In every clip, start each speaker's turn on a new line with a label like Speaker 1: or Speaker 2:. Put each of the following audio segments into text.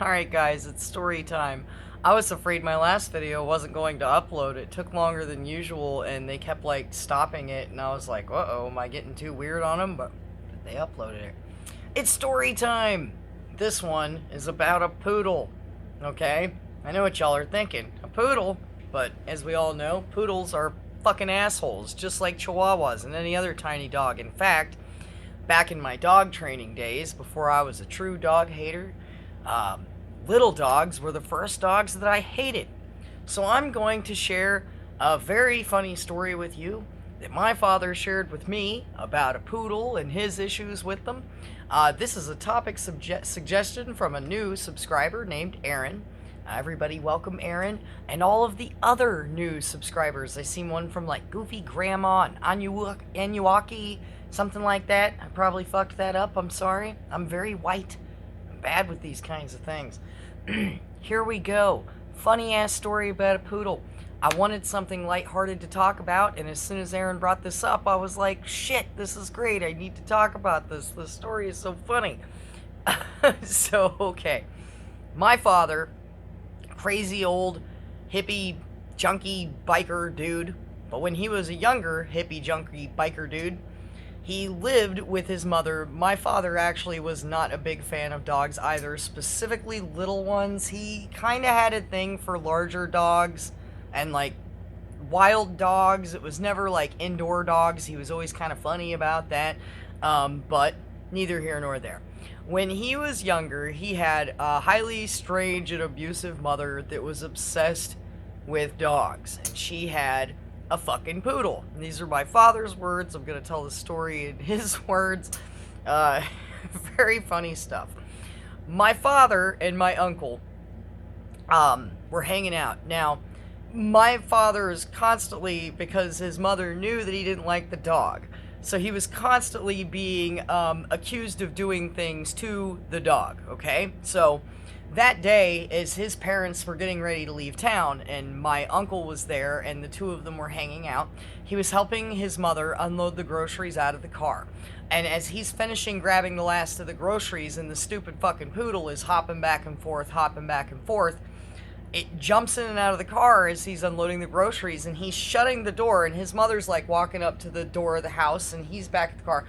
Speaker 1: Alright guys, it's story time. I was afraid my last video wasn't going to upload. It took longer than usual and they kept like stopping it and I was like, uh-oh, am I getting too weird on them? But they uploaded it. It's story time! This one is about a poodle. Okay? I know what y'all are thinking. A poodle? But as we all know, poodles are fucking assholes, just like chihuahuas and any other tiny dog. In fact, back in my dog training days, before I was a true dog hater, little dogs were the first dogs that I hated. So I'm going to share a very funny story with you that my father shared with me about a poodle and his issues with them. This is a topic suggestion from a new subscriber named Aaron. Everybody welcome Aaron and all of the other new subscribers. I seen one from like Goofy Grandma and Anuaki, something like that. I probably fucked that up. I'm sorry. I'm very white. I'm bad with these kinds of things. Here we go. Funny ass story about a poodle. I wanted something lighthearted to talk about, and as soon as Aaron brought this up, I was like, shit, this is great. I need to talk about this. This story is so funny. So, okay. My father, crazy old hippie junkie biker dude, but when he was a younger hippie junkie biker dude, he lived with his mother. My father actually was not a big fan of dogs either, specifically little ones. He kind of had a thing for larger dogs and like wild dogs. It was never like indoor dogs. He was always kind of funny about that, but neither here nor there. When he was younger, he had a highly strange and abusive mother that was obsessed with dogs, and she had a fucking poodle. And these are my father's words. I'm going to tell the story in his words. Very funny stuff. My father and my uncle were hanging out. Now, my father is constantly, because his mother knew that he didn't like the dog, so he was constantly being accused of doing things to the dog, okay? So that day, as his parents were getting ready to leave town, and my uncle was there, and the two of them were hanging out, he was helping his mother unload the groceries out of the car. And as he's finishing grabbing the last of the groceries, and the stupid fucking poodle is hopping back and forth, it jumps in and out of the car as he's unloading the groceries, and he's shutting the door, and his mother's like walking up to the door of the house, and he's back at the car,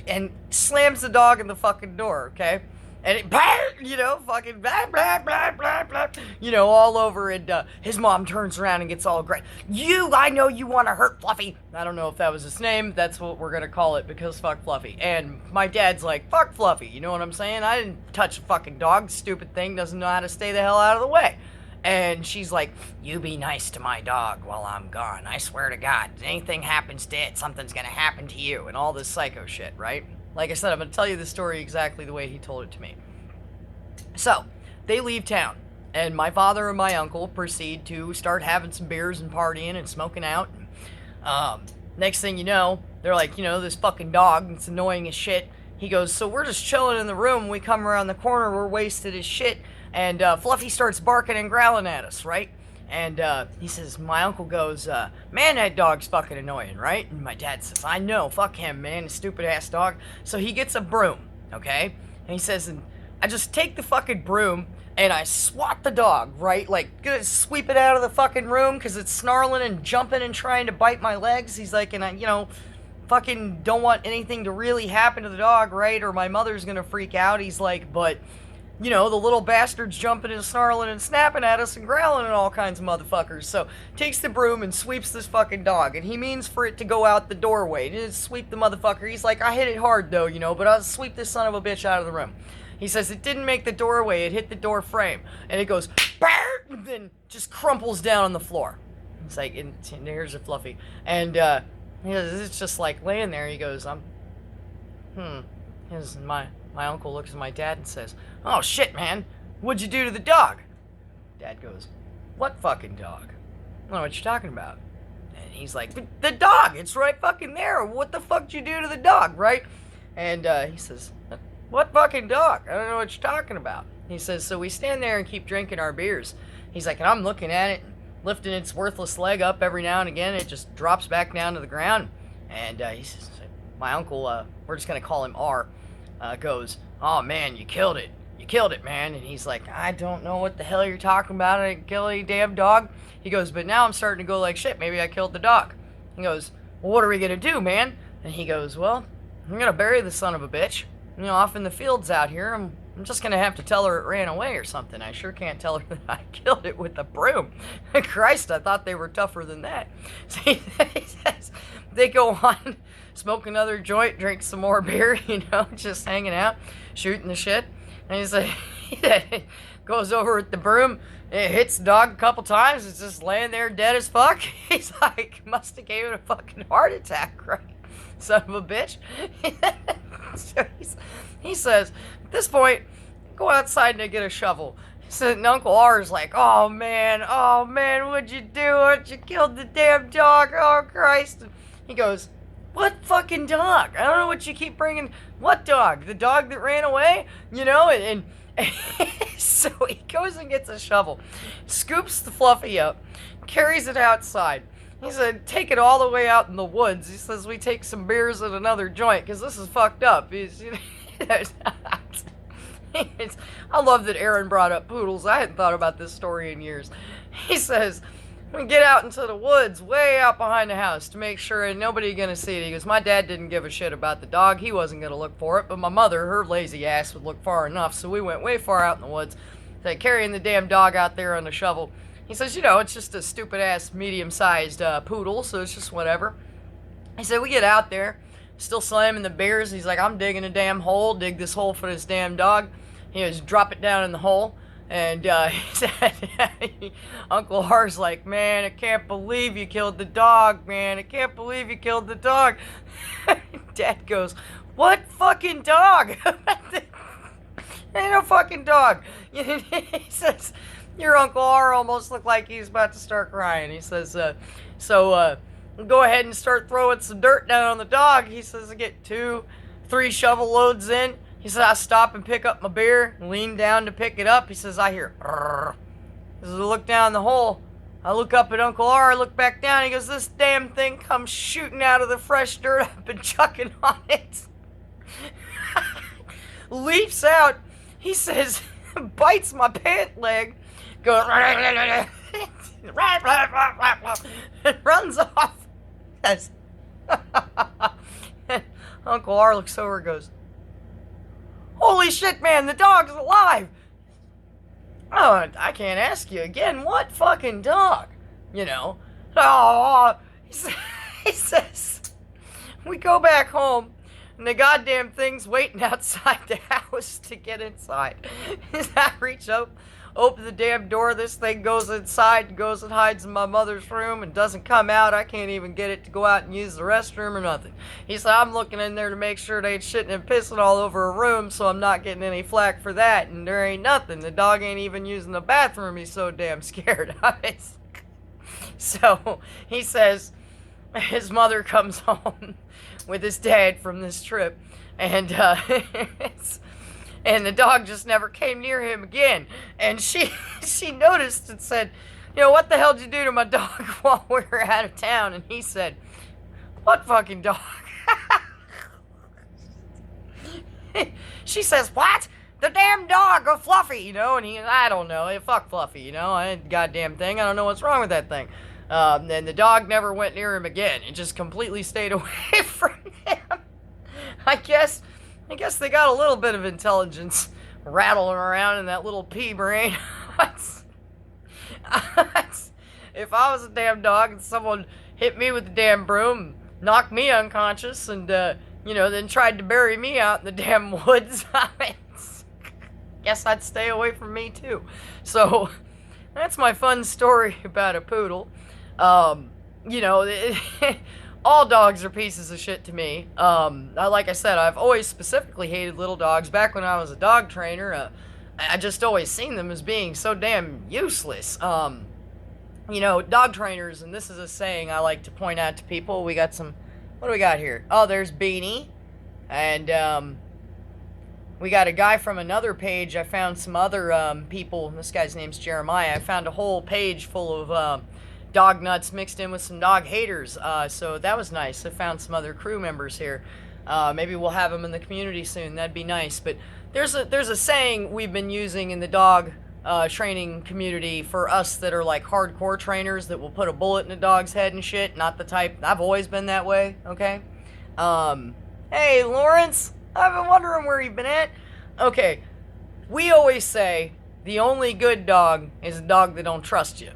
Speaker 1: and slams the dog in the fucking door, okay? And it, fucking blah, blah, blah, blah, blah, all over, and his mom turns around and gets all great. I know you want to hurt Fluffy. I don't know if that was his name. That's what we're going to call it, because fuck Fluffy. And my dad's like, fuck Fluffy. You know what I'm saying? I didn't touch a fucking dog. Stupid thing doesn't know how to stay the hell out of the way. And she's like, you be nice to my dog while I'm gone. I swear to God, if anything happens to it, something's going to happen to you. And all this psycho shit, right? Like I said, I'm going to tell you the story exactly the way he told it to me. So, they leave town, and my father and my uncle proceed to start having some beers and partying and smoking out. Next thing you know, they're like, this fucking dog, it's annoying as shit. He goes, so we're just chilling in the room, we come around the corner, we're wasted as shit, and Fluffy starts barking and growling at us, right? And he says, my uncle goes, man, that dog's fucking annoying, right? And my dad says, I know, fuck him, man, stupid ass dog. So he gets a broom, okay? And he says, and I just take the fucking broom and I swat the dog, right? Like, gonna sweep it out of the fucking room because it's snarling and jumping and trying to bite my legs. He's like, and I, fucking don't want anything to really happen to the dog, right? Or my mother's gonna freak out. He's like, but the little bastard's jumping and snarling and snapping at us and growling and all kinds of motherfuckers. So, takes the broom and sweeps this fucking dog. And he means for it to go out the doorway. He didn't sweep the motherfucker. He's like, I hit it hard though, but I'll sweep this son of a bitch out of the room. He says it didn't make the doorway, it hit the door frame. And it goes, and then just crumples down on the floor. It's like, and here's a Fluffy. And it's just like laying there. He goes, My uncle looks at my dad and says, oh shit, man, what'd you do to the dog? Dad goes, what fucking dog? I don't know what you're talking about. And he's like, the dog, it's right fucking there. What the fuck did you do to the dog, right? And he says, what fucking dog? I don't know what you're talking about. He says, so we stand there and keep drinking our beers. He's like, and I'm looking at it, lifting its worthless leg up every now and again. It just drops back down to the ground. And he says, my uncle, we're just going to call him R, goes, oh man, you killed it. you killed it, man. And he's like, I don't know what the hell you're talking about. I didn't kill any damn dog. He goes, but now I'm starting to go like, shit, maybe I killed the dog. He goes, well, what are we going to do, man? And he goes, well, I'm going to bury the son of a bitch. Off in the fields out here. I'm just going to have to tell her it ran away or something. I sure can't tell her that I killed it with a broom. Christ, I thought they were tougher than that. So he says, they go on, smoke another joint, drink some more beer, just hanging out, shooting the shit. And he's like, goes over with the broom, it hits the dog a couple times, it's just laying there dead as fuck. He's like, must have gave it a fucking heart attack, right? Son of a bitch. So he says, at this point, go outside and get a shovel. He said, and Uncle R's like, oh man, what'd you do? You killed the damn dog, oh Christ. And he goes, what fucking dog? I don't know what you keep bringing. What dog? The dog that ran away? And so he goes and gets a shovel, scoops the Fluffy up, carries it outside. He said, take it all the way out in the woods. He says, we take some beers at another joint, because this is fucked up. I love that Aaron brought up poodles. I hadn't thought about this story in years. He says, we get out into the woods, way out behind the house, to make sure and nobody gonna see it. He goes, my dad didn't give a shit about the dog. He wasn't gonna look for it, but my mother, her lazy ass, would look far enough. So we went way far out in the woods, carrying the damn dog out there on a shovel. He says, it's just a stupid-ass, medium-sized poodle, so it's just whatever. He said, we get out there, still slamming the beers. He's like, I'm digging a damn hole, dig this hole for this damn dog. He goes, drop it down in the hole. And he said, Uncle R's like, man, I can't believe you killed the dog, man. I can't believe you killed the dog. Dad goes, what fucking dog? Ain't no fucking dog. He says, your Uncle R almost looked like he's about to start crying. He says, go ahead and start throwing some dirt down on the dog. He says, I get 2-3 shovel loads in. He says, I stop and pick up my beer, lean down to pick it up. He says, I hear, "Rrr." He says, I look down the hole. I look up at Uncle R, I look back down. He goes, this damn thing comes shooting out of the fresh dirt I've been chucking on it. Leaps out. He says, bites my pant leg, goes, and runs off. Yes. Uncle R looks over and goes, holy shit, man, the dog's alive. Oh, I can't ask you again. What fucking dog? Oh, he says, we go back home, and the goddamn thing's waiting outside the house to get inside. I reach up, open the damn door, this thing goes inside, goes and hides in my mother's room and doesn't come out. I can't even get it to go out and use the restroom or nothing. He said, I'm looking in there to make sure it ain't shitting and pissing all over a room, so I'm not getting any flack for that, and there ain't nothing. The dog ain't even using the bathroom, he's so damn scared. So he says his mother comes home with his dad from this trip, and and the dog just never came near him again. And she noticed and said, what the hell did you do to my dog while we were out of town? And he said, what fucking dog? She says, what? The damn dog, a Fluffy, and I don't know, fuck Fluffy, I ain't goddamn thing, I don't know what's wrong with that thing. And the dog never went near him again. It just completely stayed away from him. I guess they got a little bit of intelligence rattling around in that little pea brain. If I was a damn dog and someone hit me with a damn broom, knocked me unconscious, and, then tried to bury me out in the damn woods, guess I'd stay away from me too. So, that's my fun story about a poodle. All dogs are pieces of shit to me. Like I said, I've always specifically hated little dogs. Back when I was a dog trainer, I just always seen them as being so damn useless. Dog trainers, and this is a saying I like to point out to people. We got some, what do we got here? Oh, there's Beanie. And, we got a guy from another page. I found some other people. This guy's name's Jeremiah. I found a whole page full of dog nuts mixed in with some dog haters. So that was nice. I found some other crew members here. Maybe we'll have them in the community soon. That'd be nice. But there's a saying we've been using in the dog training community for us that are like hardcore trainers that will put a bullet in a dog's head and shit. Not the type. I've always been that way. Okay. Hey Lawrence, I've been wondering where you've been at. Okay, we always say the only good dog is a dog that don't trust you.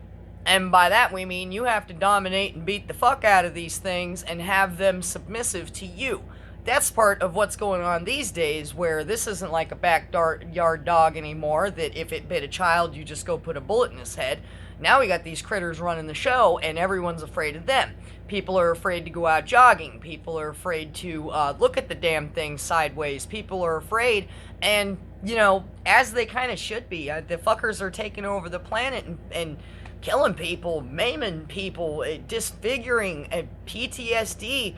Speaker 1: And by that we mean you have to dominate and beat the fuck out of these things and have them submissive to you. That's part of what's going on these days, where this isn't like a backyard dog anymore that if it bit a child you just go put a bullet in his head. Now we got these critters running the show and everyone's afraid of them. People are afraid to go out jogging. People are afraid to look at the damn thing sideways. People are afraid, and you know, as they kind of should be. The fuckers are taking over the planet and killing people, maiming people, disfiguring, PTSD.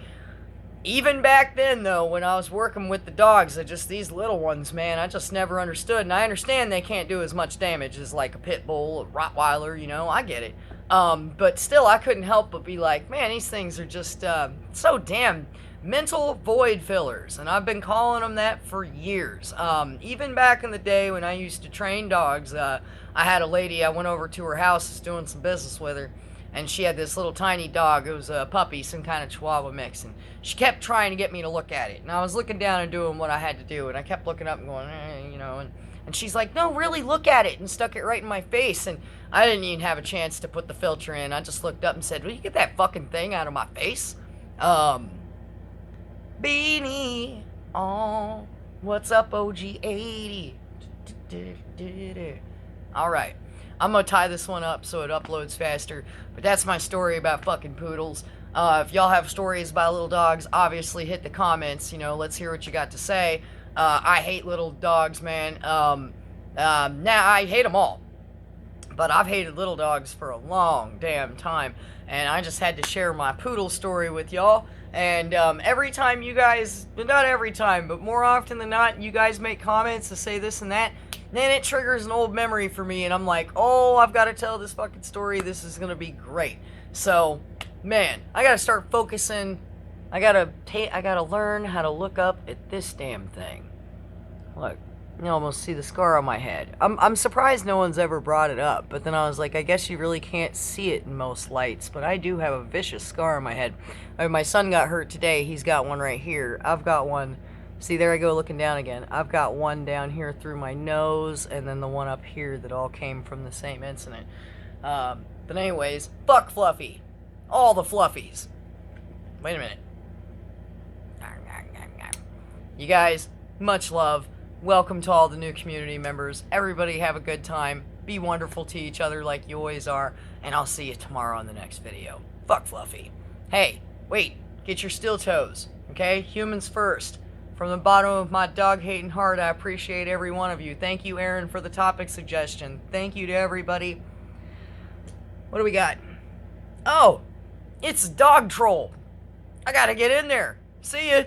Speaker 1: Even back then, though, when I was working with the dogs, just these little ones, man, I just never understood. And I understand they can't do as much damage as like a pit bull, a Rottweiler, you know, I get it. But still, I couldn't help but be like, man, these things are just so damn mental void fillers. And I've been calling them that for years. Even back in the day when I used to train dogs, I had a lady, I went over to her house, was doing some business with her. And she had this little tiny dog. It was a puppy, some kind of Chihuahua mix. And she kept trying to get me to look at it. And I was looking down and doing what I had to do. And I kept looking up and going, you know. And she's like, no, really, look at it. And stuck it right in my face. And I didn't even have a chance to put the filter in. I just looked up and said, will you get that fucking thing out of my face? Beanie. Oh, what's up, OG80? All right. I'm going to tie this one up so it uploads faster. But that's my story about fucking poodles. If y'all have stories about little dogs, obviously hit the comments. You know, let's hear what you got to say. I hate little dogs, man. I hate them all. But I've hated little dogs for a long damn time. And I just had to share my poodle story with y'all. And every time you guys, not every time, but more often than not, you guys make comments to say this and that, then it triggers an old memory for me, and I'm like, oh, I've got to tell this fucking story. This is going to be great. So, man, I got to start focusing. I got to learn how to look up at this damn thing. Look, you almost see the scar on my head. I'm surprised no one's ever brought it up, but then I was like, I guess you really can't see it in most lights, but I do have a vicious scar on my head. My son got hurt today. He's got one right here. I've got one. See, there I go looking down again. I've got one down here through my nose, and then the one up here that all came from the same incident. But anyways, fuck Fluffy. All the Fluffies. Wait a minute. You guys, much love. Welcome to all the new community members. Everybody have a good time. Be wonderful to each other like you always are. And I'll see you tomorrow on the next video. Fuck Fluffy. Hey, wait. Get your steel toes. Okay? Humans first. From the bottom of my dog-hating heart, I appreciate every one of you. Thank you, Aaron, for the topic suggestion. Thank you to everybody. What do we got? Oh, it's Dog Troll. I gotta get in there. See ya.